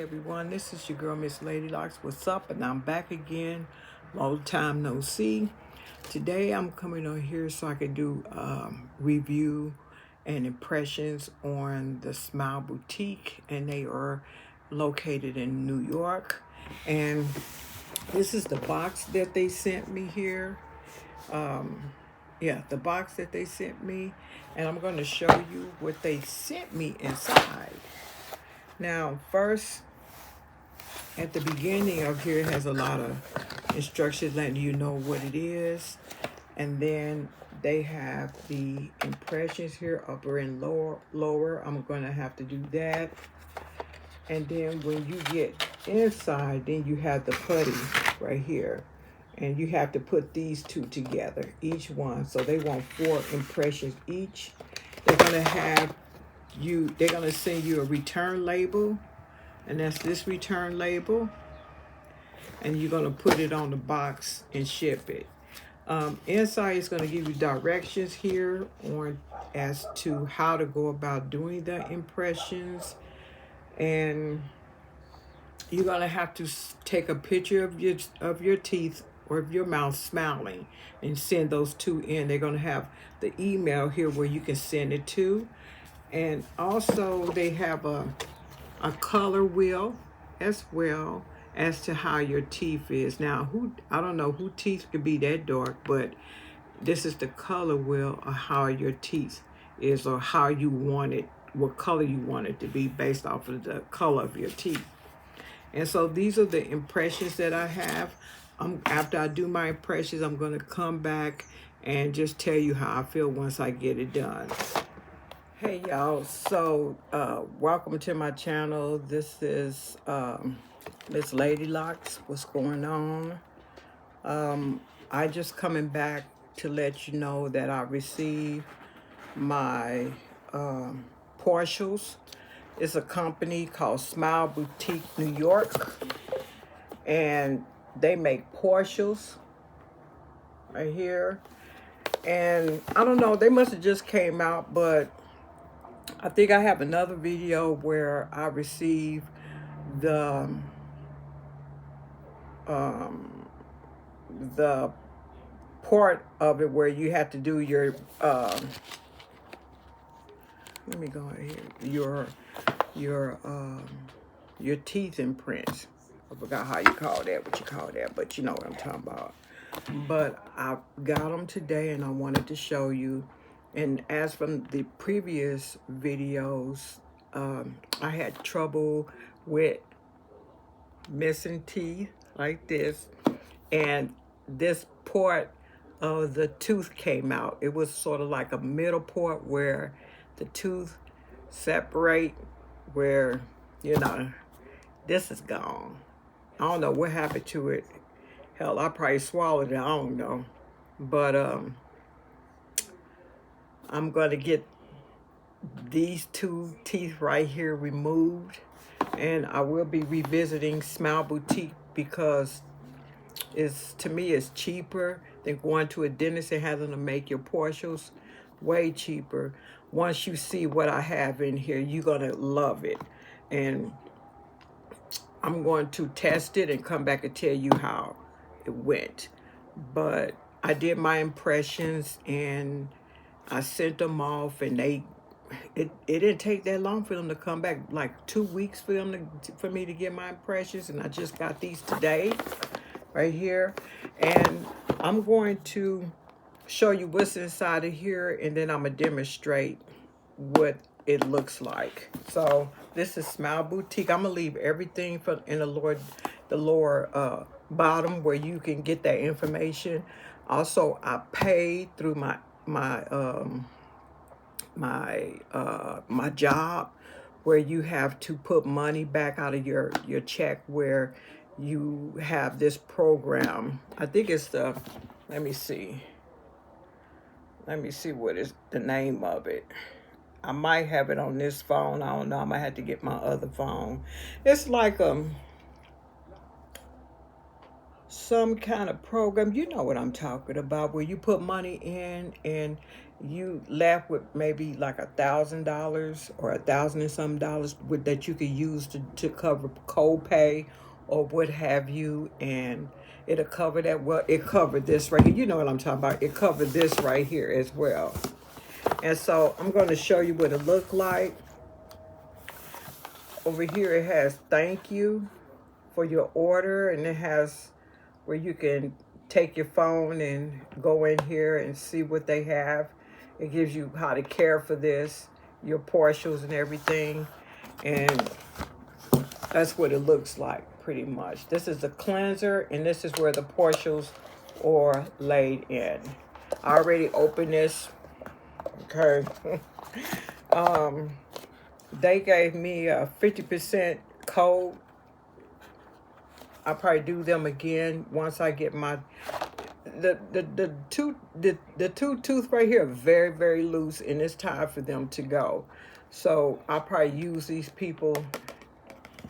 everyone. This is your girl, Miss Ladylocks. What's up? And I'm back again. Long time no see. Today I'm coming on here so I can do review and impressions on the Smile Boutique, and they are located in New York. And this is the box that they sent me here. The box that they sent me, and I'm going to show you what they sent me inside. Now, first, at the beginning of here, it has a lot of instructions letting you know what it is. And then they have the impressions here, upper and lower. I'm going to have to do that. And then when you get inside, then you have the putty right here. And you have to put these two together, each one. So they want 4 impressions each. They're going to have they're going to send you a return label, and that's this return label, and you're going to put it on the box and ship it. Inside is going to give you directions here on as to how to go about doing the impressions, and you're going to have to take a picture of your teeth or of your mouth smiling and send those 2 in. They're going to have the email here where you can send it to. And also they have a color wheel as well as to how your teeth is. Now, I don't know who teeth could be that dark, but this is the color wheel of how your teeth is, or how you want it, what color you want it to be based off of the color of your teeth. And so these are the impressions that I have. After I do my impressions, I'm going to come back and just tell you how I feel once I get it done. Hey y'all, so welcome to my channel. This is Miss Ladylocks. What's going on? I just coming back to let you know that I received my partials. It's a company called Smile Boutique New York, and they make partials right here. And I don't know, they must have just came out, but I think I have another video where I received the part of it where you have to do your let me go ahead, your teeth imprints. I forgot how you call that, what you call that, but you know what I'm talking about. But I got them today, and I wanted to show you. And as from the previous videos, I had trouble with missing teeth like this, and this part of the tooth came out. It was sort of like a middle part where the tooth separate, where, you know, this is gone. I don't know what happened to it. Hell, I probably swallowed it, I don't know. But I'm going to get these 2 teeth right here removed, and I will be revisiting Smile Boutique because to me it's cheaper than going to a dentist and having to make your partials. Way cheaper. Once you see what I have in here, you're going to love it. And I'm going to test it and come back and tell you how it went. But I did my impressions and I sent them off, and it didn't take that long for them to come back, like 2 weeks for me to get my impressions, and I just got these today right here. And I'm going to show you what's inside of here, and then I'm gonna demonstrate what it looks like. So this is Smile Boutique. I'm gonna leave everything in the lower bottom where you can get that information. Also, I paid through my job, where you have to put money back out of your check, where you have this program. I think it's let me see what is the name of it. I might have it on this phone. I don't know. I might have to get my other phone. It's like some kind of program. You know what I'm talking about, where you put money in and you left with maybe like $1,000 or $1,000 and some with that you could use to cover co-pay or what have you, and it'll cover that. Well, it covered this right here. You know what I'm talking about. It covered this right here as well. And so I'm going to show you what it looked like. Over here it has thank you for your order, and it has where you can take your phone and go in here and see what they have. It gives you how to care for this, your partials and everything. And that's what it looks like pretty much. This is the cleanser, and this is where the partials are laid in. I already opened this. Okay. They gave me a 50% code. I'll probably do them again once I get my the two tooth right here are very, very loose, and it's time for them to go. So I'll probably use these people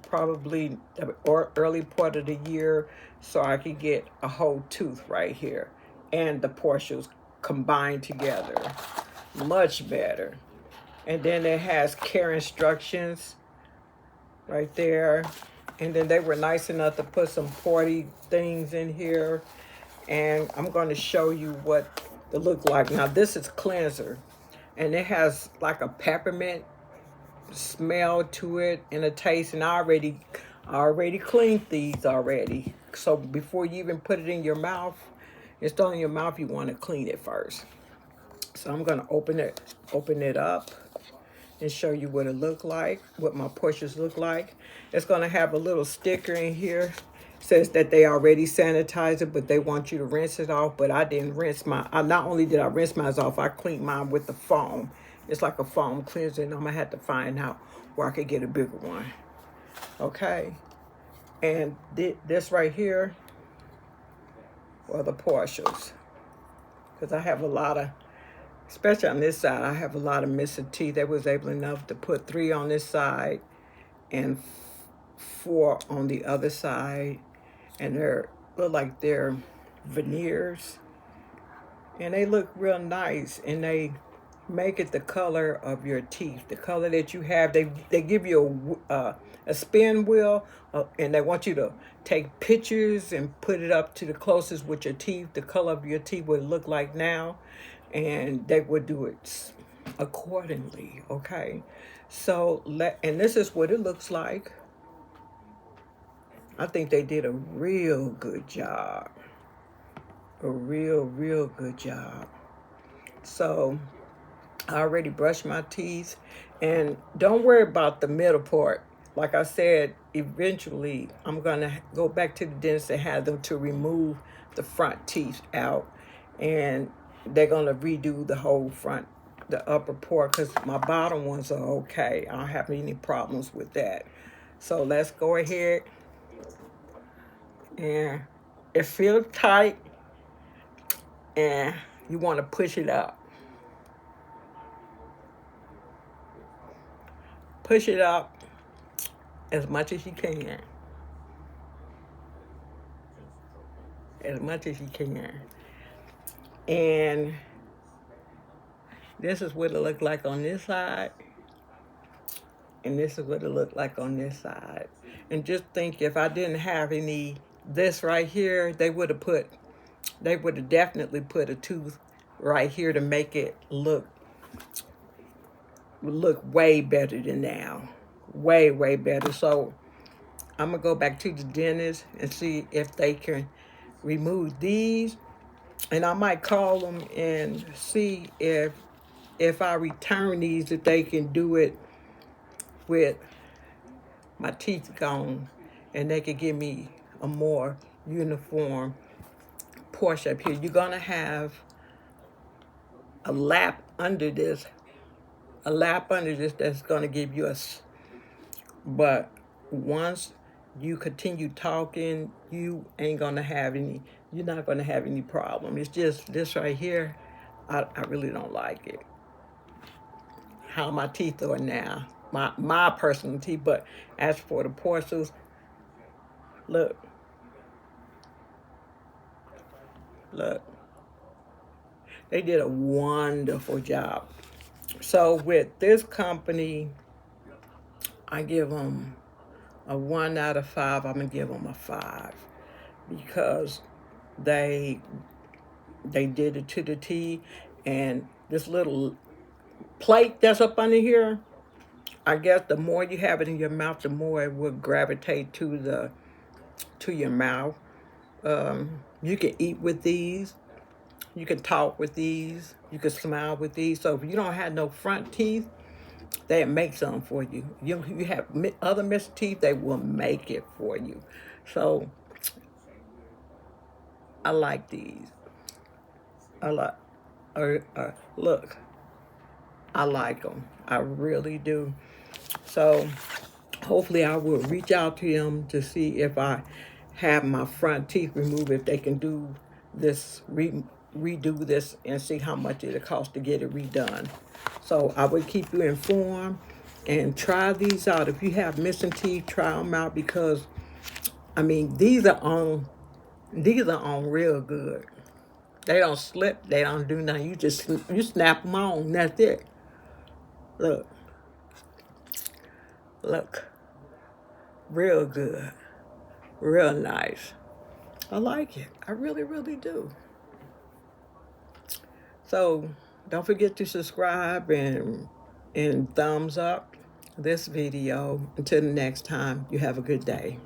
probably or early part of the year so I can get a whole tooth right here and the partials combined together. Much better. And then it has care instructions right there. And then they were nice enough to put some party things in here. And I'm going to show you what they look like. Now, this is cleanser. And it has like a peppermint smell to it and a taste. And I already cleaned these already. So before you even put it in your mouth, it's still in your mouth, you want to clean it first. So I'm going to open it up and show you what it look like, what my portions look like. It's going to have a little sticker in here. It says that they already sanitized it, but they want you to rinse it off. But I didn't rinse mine. Not only did I rinse mine off, I cleaned mine with the foam. It's like a foam cleanser, and I'm going to have to find out where I could get a bigger one. Okay. And this right here are the partials. Because I have a lot of, especially on this side, I have a lot of missing teeth. They was able enough to put 3 on this side and 4 on the other side. And look like they're Veneer'S. And they look real nice. And they make it the color of your teeth. The color that you have. They give you a spin wheel. And they want you to take pictures and put it up to the closest with your teeth. The color of your teeth would look like now. And they would do it accordingly, okay? So, and this is what it looks like. I think they did a real good job. A real good job. So, I already brushed my teeth. And don't worry about the middle part. Like I said, eventually, I'm going to go back to the dentist and have them to remove the front teeth out. And they're going to redo the whole front, the upper part, because my bottom ones are okay. I don't have any problems with that. So let's go ahead. And it feels tight. And you want to push it up. Push it up as much as you can. As much as you can. And this is what it looked like on this side. And this is what it looked like on this side. And just think, if I didn't have this right here, they would have definitely put a tooth right here to make it look way better than now. Way better. So I'm going to go back to the dentist and see if they can remove these. And I might call them and see if I return these, if they can do it with my teeth gone, and they could give me a more uniform portion up here. You're gonna have a lap under this that's gonna give you but once you continue talking, you ain't gonna have any. You're not gonna have any problem. It's just this right here. I really don't like it. How my teeth are now, my personal teeth. But as for the porcelains, look, Look, they did a wonderful job. So with this company, I give them a 1 out of 5. I'm gonna give them a 5 because they did it to the T. And this little plate that's up under here, I guess the more you have it in your mouth, the more it will gravitate to your mouth. You can eat with these. You can talk with these. You can smile with these. So if you don't have no front teeth, they make some for you. You have other missing teeth, they will make it for you. So I like these. I like. Look, I like them. I really do. So hopefully I will reach out to them to see if I have my front teeth removed, if they can do this, redo this, and see how much it'll cost to get it redone. So I will keep you informed, and try these out. If you have missing teeth, try them out, because I mean, these are on real good. They don't slip, they don't do nothing. You snap them on, that's it. Look, look, real good, real nice. I like it. I really, really do. So don't forget to subscribe and thumbs up this video. Until the next time, you have a good day.